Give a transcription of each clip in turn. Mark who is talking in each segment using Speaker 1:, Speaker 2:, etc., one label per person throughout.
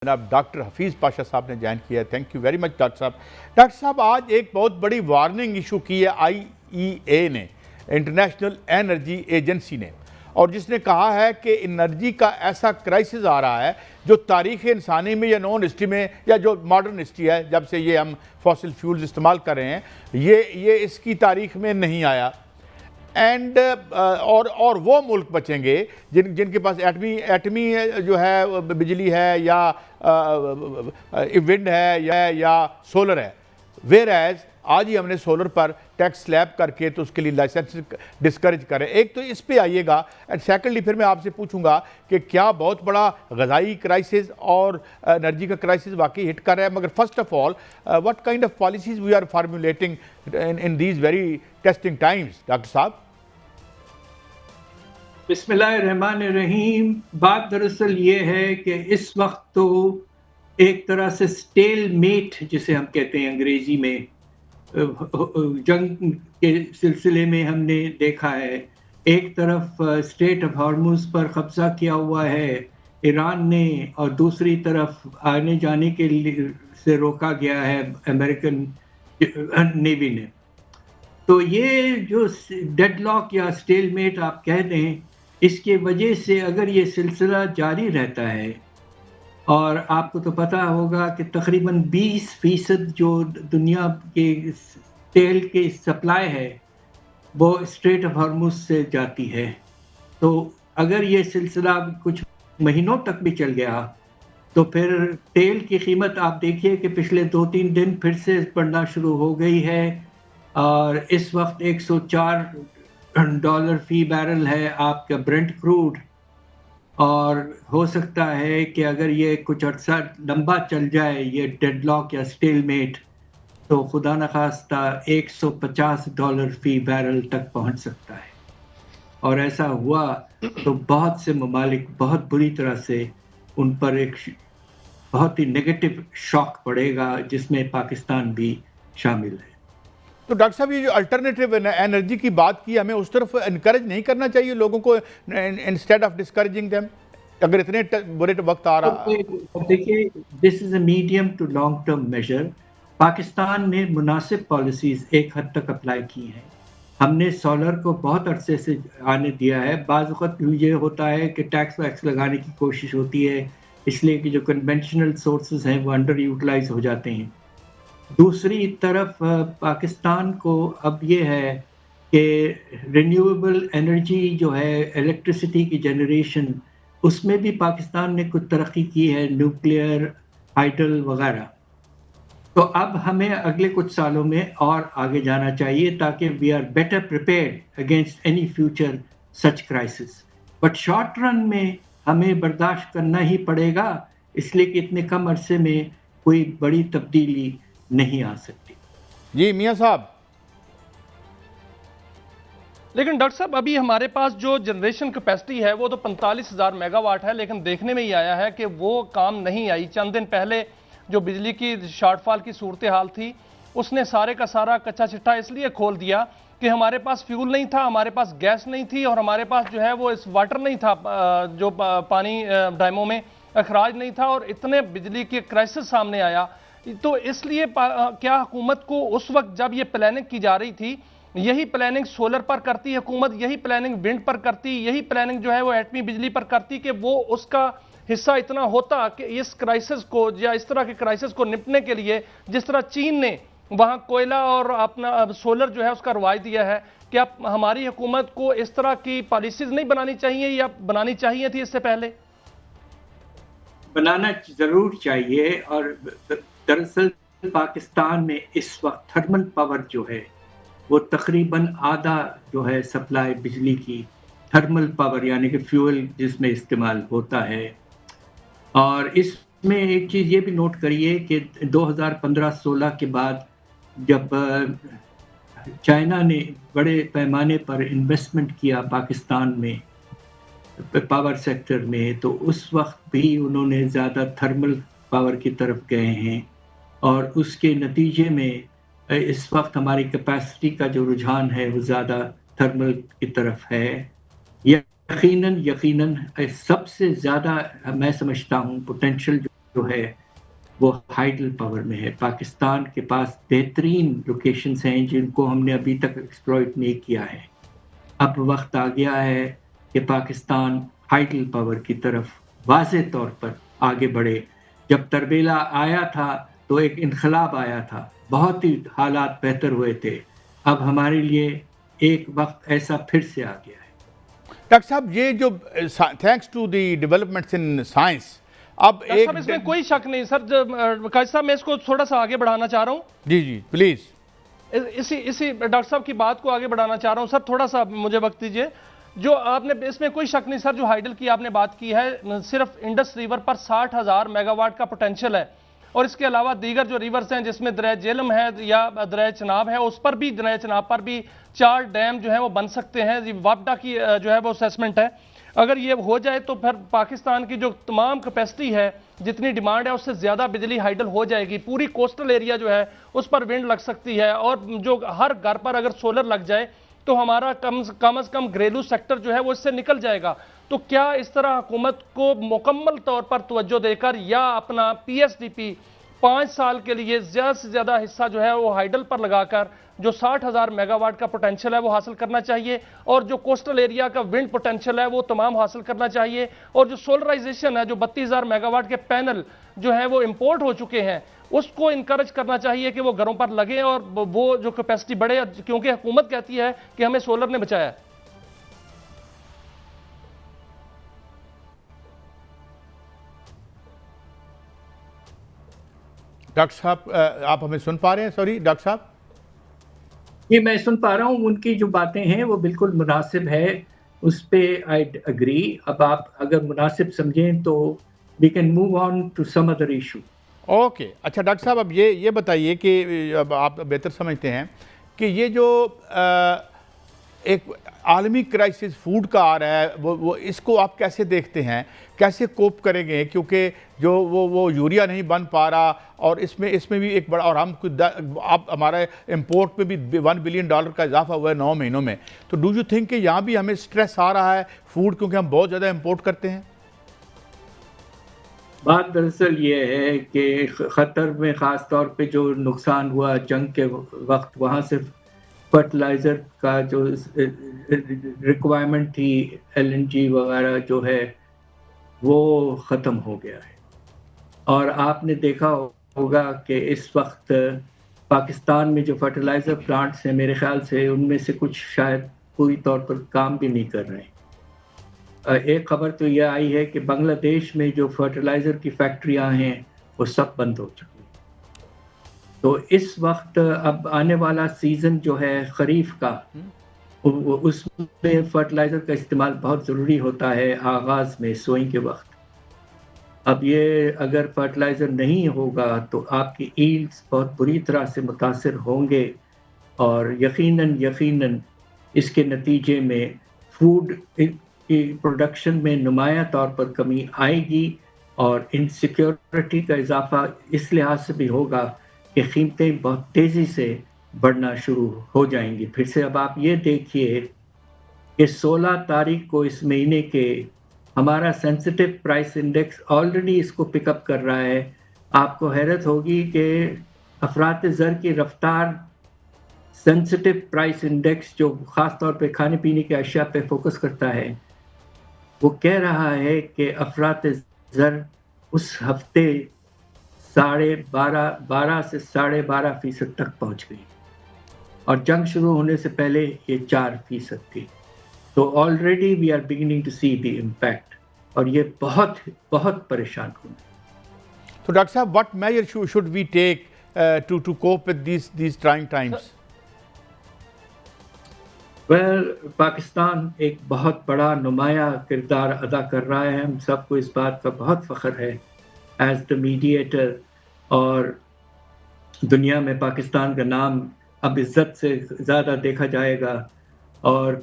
Speaker 1: جناب ڈاکٹر حفیظ پاشا صاحب نے جوائن کیا ہے. Thank you very much doctor صاحب. ڈاکٹر صاحب آج ایک بہت بڑی وارننگ ایشو کی ہے آئی ای اے نے، انٹرنیشنل انرجی ایجنسی نے، اور جس نے کہا ہے کہ انرجی کا ایسا کرائسس آ رہا ہے جو تاریخ انسانی میں یا نون ہسٹری میں یا جو ماڈرن ہسٹری ہے جب سے یہ ہم فاسل فیولز استعمال کر رہے ہیں یہ اس کی تاریخ میں نہیں آیا. اینڈ اور وہ ملک بچیں گے جن کے پاس ایٹمی جو ہے بجلی ہے یا ونڈ ہے یا سولر ہے. ویئر ایز آج ہی ہم نے سولر پر ٹیکس سلیب کر کے تو اس کے لیے لائسنس ڈسکریج کریں. ایک تو اس پہ آئیے گا، اینڈ سیکنڈلی پھر میں آپ سے پوچھوں گا کہ کیا بہت بڑا غذائی کرائسس اور انرجی کا کرائسس واقعی ہٹ کر رہا ہے. مگر first of all what kind of policies we are formulating in these very testing times, doctor صاحب؟
Speaker 2: بسم اللہ الرحمن الرحیم. بات دراصل یہ ہے کہ اس وقت تو ایک طرح سے سٹیل میٹ جسے ہم کہتے ہیں انگریزی میں، جنگ کے سلسلے میں ہم نے دیکھا ہے ایک طرف اسٹریٹ آف ہارموز پر قبضہ کیا ہوا ہے ایران نے، اور دوسری طرف آنے جانے کے لیے سے روکا گیا ہے امریکن نیوی نے. تو یہ جو ڈیڈ لاک یا سٹیل میٹ آپ کہہ دیں، اس کی وجہ سے اگر یہ سلسلہ جاری رہتا ہے، اور آپ کو تو پتہ ہوگا کہ تقریباً 20% جو دنیا کے تیل کی سپلائی ہے وہ اسٹریٹ آف ہارموز سے جاتی ہے. تو اگر یہ سلسلہ کچھ مہینوں تک بھی چل گیا تو پھر تیل کی قیمت آپ دیکھیے کہ پچھلے 2-3 دن پھر سے بڑھنا شروع ہو گئی ہے، اور اس وقت $104 فی بیرل ہے آپ کا برنٹ کروڈ. اور ہو سکتا ہے کہ اگر یہ کچھ عرصہ لمبا چل جائے یہ ڈیڈ لاک یا سٹیل میٹ، تو خدا نخواستہ $150 فی بیرل تک پہنچ سکتا ہے. اور ایسا ہوا تو بہت سے ممالک بہت بری طرح سے ان پر ایک بہت ہی نیگیٹو شاک پڑے گا، جس میں پاکستان بھی شامل ہے.
Speaker 1: تو ڈاکٹر صاحب یہ جو الٹرنیٹیو انرجی کی بات کی، ہمیں اس طرف انکریج نہیں کرنا چاہیے لوگوں کو انسٹیڈ آف ڈسکریجنگ دیم اگر اتنے برے وقت آ رہا؟
Speaker 2: دیکھیے this is a medium to long term measure. Pakistan نے مناسب پالیسیز ایک حد تک اپلائی کی ہیں. ہم نے سولر کو بہت عرصے سے آنے دیا ہے. بعض اوقات یہ ہوتا ہے کہ ٹیکس ویکس لگانے کی کوشش ہوتی ہے، اس لیے کہ جو کنونشنل سورسز ہیں وہ انڈر یوٹیلائز ہو جاتے ہیں. دوسری طرف پاکستان کو اب یہ ہے کہ رینیویبل انرجی جو ہے الیکٹریسٹی کی جنریشن، اس میں بھی پاکستان نے کچھ ترقی کی ہے، نیوکلیئر، ہائیڈل وغیرہ. تو اب ہمیں اگلے کچھ سالوں میں اور آگے جانا چاہیے تاکہ we are better prepared against any future such crisis. But short run میں ہمیں برداشت کرنا ہی پڑے گا، اس لیے کہ اتنے کم عرصے میں کوئی بڑی تبدیلی نہیں آ سکتی.
Speaker 1: جی میاں صاحب.
Speaker 3: لیکن ڈاکٹر صاحب ابھی ہمارے پاس جو جنریشن کیپیسٹی ہے وہ تو 45,000 میگا واٹ ہے، لیکن دیکھنے میں یہ آیا ہے کہ وہ کام نہیں آئی. چند دن پہلے جو بجلی کی شارٹ فال کی صورتحال تھی، اس نے سارے کا سارا کچا چٹھا اس لیے کھول دیا کہ ہمارے پاس فیول نہیں تھا، ہمارے پاس گیس نہیں تھی، اور ہمارے پاس جو ہے وہ اس واٹر نہیں تھا، جو پانی ڈیموں میں اخراج نہیں تھا، اور اتنے بجلی کے کرائسس سامنے آیا. تو اس لیے کیا حکومت کو اس وقت جب یہ پلاننگ کی جا رہی تھی، یہی پلاننگ سولر پر کرتی حکومت، یہی پلاننگ ونڈ پر کرتی، یہی پلاننگ جو ہے وہ ایٹمی بجلی پر کرتی کہ وہ اس کا حصہ اتنا ہوتا کہ اس کرائسس کو یا اس طرح کے کرائسس کو نپٹنے کے لیے جس طرح چین نے وہاں کوئلہ اور اپنا سولر جو ہے اس کا رواج دیا ہے، کیا ہماری حکومت کو اس طرح کی پالیسیز نہیں بنانی چاہیے یا بنانی چاہیے تھی اس سے پہلے؟
Speaker 2: بنانا ضرور چاہیے. اور دراصل پاکستان میں اس وقت تھرمل پاور جو ہے وہ تقریباً آدھا جو ہے سپلائی بجلی کی تھرمل پاور یعنی کہ فیول جس میں استعمال ہوتا ہے. اور اس میں ایک چیز یہ بھی نوٹ کریے کہ 2015-16 کے بعد جب چائنا نے بڑے پیمانے پر انویسٹمنٹ کیا پاکستان میں پاور سیکٹر میں، تو اس وقت بھی انہوں نے زیادہ تھرمل پاور کی طرف گئے ہیں، اور اس کے نتیجے میں اس وقت ہماری کیپیسٹی کا جو رجحان ہے وہ زیادہ تھرمل کی طرف ہے. یقیناً سب سے زیادہ میں سمجھتا ہوں پوٹینشیل جو ہے وہ ہائیڈل پاور میں ہے. پاکستان کے پاس بہترین لوکیشنز ہیں جن کو ہم نے ابھی تک ایکسپلوئٹ نہیں کیا ہے. اب وقت آ گیا ہے کہ پاکستان ہائیڈل پاور کی طرف واضح طور پر آگے بڑھے. جب تربیلا آیا تھا تو ایک انقلاب آیا تھا, بہت ہی حالات بہتر ہوئے تھے. اب ہمارے لیے ایک وقت ایسا پھر سے آ گیا ہے.
Speaker 1: ڈاکٹر صاحب یہ جو thanks to the developments in science اب
Speaker 3: ڈاکٹر صاحب اس میں کوئی شک نہیں سر. قاضی صاحب میں اس کو تھوڑا سا آگے بڑھانا چاہ رہا ہوں.
Speaker 1: جی جی پلیز.
Speaker 3: اسی ڈاکٹر صاحب کی بات کو آگے بڑھانا چاہ رہا ہوں سر, تھوڑا سا مجھے وقت دیجیے. جو آپ نے اس میں کوئی شک نہیں سر, جو ہائیڈل کی آپ نے بات کی ہے, صرف Indus river per 60,000 mega what کا پوٹینشیل ہے, اور اس کے علاوہ دیگر جو ریورز ہیں جس میں دریائے جہلم ہے یا دریائے چناب ہے, اس پر بھی دریائے چناب پر بھی 4 ڈیم جو ہیں وہ بن سکتے ہیں. واپڈا کی جو ہے وہ اسیسمنٹ ہے. اگر یہ ہو جائے تو پھر پاکستان کی جو تمام کیپیسٹی ہے, جتنی ڈیمانڈ ہے اس سے زیادہ بجلی ہائیڈل ہو جائے گی. پوری کوسٹل ایریا جو ہے اس پر ونڈ لگ سکتی ہے, اور جو ہر گھر پر اگر سولر لگ جائے تو ہمارا کم از کم گھریلو سیکٹر جو ہے وہ اس سے نکل جائے گا. تو کیا اس طرح حکومت کو مکمل طور پر توجہ دے کر یا اپنا پی ایس ڈی پی 5 سال کے لیے زیادہ سے زیادہ حصہ جو ہے وہ ہائیڈل پر لگا کر جو 60,000 میگا واٹ کا پوٹینشیل ہے وہ حاصل کرنا چاہیے, اور جو کوسٹل ایریا کا ونڈ پوٹینشیل ہے وہ تمام حاصل کرنا چاہیے, اور جو سولرائزیشن ہے جو 32,000 میگا واٹ کے پینل جو ہیں وہ امپورٹ ہو چکے ہیں اس کو انکریج کرنا چاہیے کہ وہ گھروں پر لگیں اور وہ جو کیپیسٹی بڑھے, کیونکہ حکومت کہتی ہے کہ ہمیں سولر نے بچایا ہے.
Speaker 1: ڈاکٹر صاحب آپ ہمیں سن پا رہے ہیں؟ سوری ڈاکٹر صاحب.
Speaker 2: یہ میں سن پا رہا ہوں, ان کی جو باتیں ہیں وہ بالکل مناسب ہے, اس پہ آئی اگری. اب آپ اگر مناسب سمجھیں تو we can move on to some other issue.
Speaker 1: Okay اچھا ڈاکٹر صاحب اب یہ بتائیے کہ اب آپ بہتر سمجھتے ہیں کہ یہ جو ایک عالمی کرائسس فوڈ کا آ رہا ہے وہ اس کو آپ کیسے دیکھتے ہیں, کیسے کوپ کریں گے, کیونکہ جو وہ یوریا نہیں بن پا رہا, اور اس میں بھی ایک بڑا, اور ہم اب ہمارا امپورٹ میں بھی $1 بلین کا اضافہ ہوا ہے 9 مہینوں میں. تو ڈو یو تھنک کہ یہاں بھی ہمیں سٹریس آ رہا ہے فوڈ, کیونکہ ہم بہت زیادہ امپورٹ کرتے ہیں؟
Speaker 2: بات دراصل یہ ہے کہ قطر میں خاص طور پہ جو نقصان ہوا جنگ کے وقت, وہاں سے فرٹیلائزر کا جو ریکوائرمنٹ تھی LNG وغیرہ جو ہے وہ ختم ہو گیا ہے. اور آپ نے دیکھا ہوگا کہ اس وقت پاکستان میں جو فرٹیلائزر پلانٹس ہیں میرے خیال سے ان میں سے کچھ شاید پوری طور پر کام بھی نہیں کر رہے ہیں. ایک خبر تو یہ آئی ہے کہ بنگلہ دیش میں جو فرٹیلائزر کی فیکٹریاں ہیں وہ سب بند ہو چکی ہیں. تو اس وقت اب آنے والا سیزن جو ہے خریف کا, اس میں فرٹیلائزر کا استعمال بہت ضروری ہوتا ہے آغاز میں سوئنگ کے وقت. اب یہ اگر فرٹیلائزر نہیں ہوگا تو آپ کی ایلڈز بہت بری طرح سے متاثر ہوں گے, اور یقیناً اس کے نتیجے میں فوڈ کی پروڈکشن میں نمایاں طور پر کمی آئے گی, اور انسیکیورٹی کا اضافہ اس لحاظ سے بھی ہوگا کہ قیمتیں بہت تیزی سے بڑھنا شروع ہو جائیں گی پھر سے. اب آپ یہ دیکھیے کہ 16 تاریخ کو اس مہینے کے ہمارا سینسٹیو پرائس انڈیکس آلریڈی اس کو پک اپ کر رہا ہے. آپ کو حیرت ہوگی کہ افراط زر کی رفتار سینسٹیو پرائس انڈیکس جو خاص طور پہ کھانے پینے کی اشیاء پہ فوکس کرتا ہے وہ کہہ رہا ہے کہ افراط زر اس ہفتے 12.5 سے 12.5% تک پہنچ گئی, اور جنگ شروع ہونے سے پہلے یہ 4% تھی. تو already we are beginning to see the impact, اور یہ بہت بہت پریشان کن ہے.
Speaker 1: تو ڈاکٹر صاحب what measure should we take to cope with these trying times?
Speaker 2: Pakistan ایک بہت بڑا نمایاں کردار ادا کر رہا ہے. ہم سب کو اس بات کا بہت فخر ہے ایز دا میڈیٹر, اور دنیا میں پاکستان کا نام اب عزت سے زیادہ دیکھا جائے گا. اور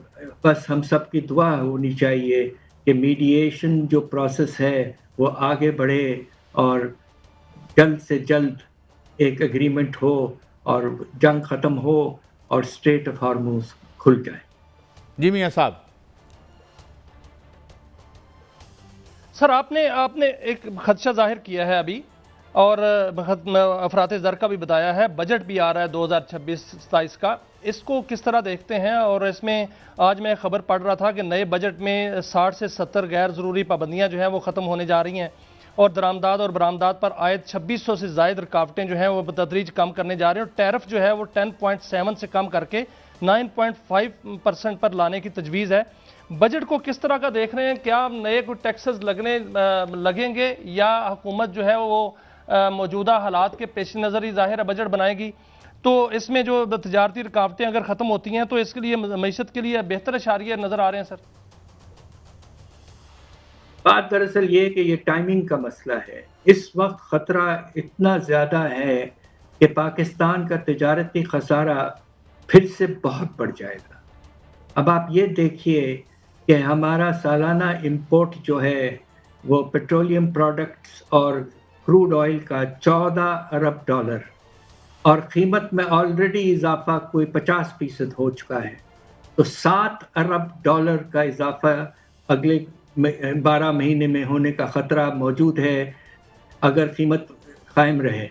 Speaker 2: بس ہم سب کی دعا ہونی چاہیے کہ میڈییشن جو پروسیس ہے وہ آگے بڑھے, اور جلد سے جلد ایک اگریمنٹ ہو, اور جنگ ختم ہو, اور اسٹریٹ آف ہارموز کھل جائے.
Speaker 1: جی میاں صاحب.
Speaker 3: سر آپ نے ایک خدشہ ظاہر کیا ہے ابھی، اور افراط زر کا بھی بتایا ہے، بجٹ بھی آ رہا ہے 2026-27 کا، اس کو کس طرح دیکھتے ہیں؟ اور اس میں آج میں خبر پڑھ رہا تھا کہ نئے بجٹ میں 60 سے 70 غیر ضروری پابندیاں جو ہیں وہ ختم ہونے جا رہی ہیں، اور درآمدات اور برآمدات پر عائد 2600 سے زائد رکاوٹیں جو ہیں وہ بتدریج کم کرنے جا رہے ہیں، اور ٹیرف جو ہے وہ 10.7 سے کم کر کے 9.5% پر لانے کی تجویز ہے۔ بجٹ کو کس طرح کا دیکھ رہے ہیں؟ کیا نئے کوئی ٹیکسز لگیں گے، یا حکومت جو ہے وہ موجودہ حالات کے پیش نظر ہی ظاہر بجٹ بنائے گی؟ تو اس میں جو تجارتی رکاوٹیں اگر ختم ہوتی ہیں تو اس کے لیے معیشت کے لیے بہتر اشاریہ نظر آ رہے ہیں سر؟
Speaker 2: بات دراصل یہ کہ یہ ٹائمنگ کا مسئلہ ہے۔ اس وقت خطرہ اتنا زیادہ ہے کہ پاکستان کا تجارتی خسارہ پھر سے بہت بڑھ جائے گا۔ اب آپ یہ دیکھیے کہ ہمارا سالانہ امپورٹ جو ہے وہ پیٹرولیم پروڈکٹس اور کروڈ آئل کا 14 ارب ڈالر، اور قیمت میں آلریڈی اضافہ کوئی 50% ہو چکا ہے، تو 7 ارب ڈالر کا اضافہ اگلے 12 مہینے میں ہونے کا خطرہ موجود ہے اگر قیمت قائم رہے۔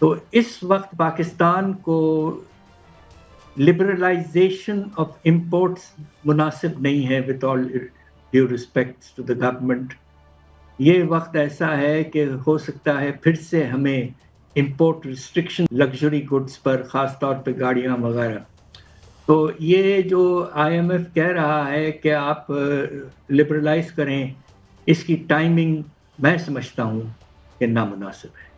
Speaker 2: تو اس وقت پاکستان کو لبرلائزیشن آف امپورٹس مناسب نہیں ہے، with all due respects to the government۔ یہ وقت ایسا ہے کہ ہو سکتا ہے پھر سے ہمیں امپورٹ ریسٹرکشن لگژری گڈز پر، خاص طور پہ گاڑیاں وغیرہ۔ تو یہ جو آئی ایم ایف کہہ رہا ہے کہ آپ لبرلائز کریں، اس کی ٹائمنگ میں سمجھتا ہوں کہ نامناسب ہے۔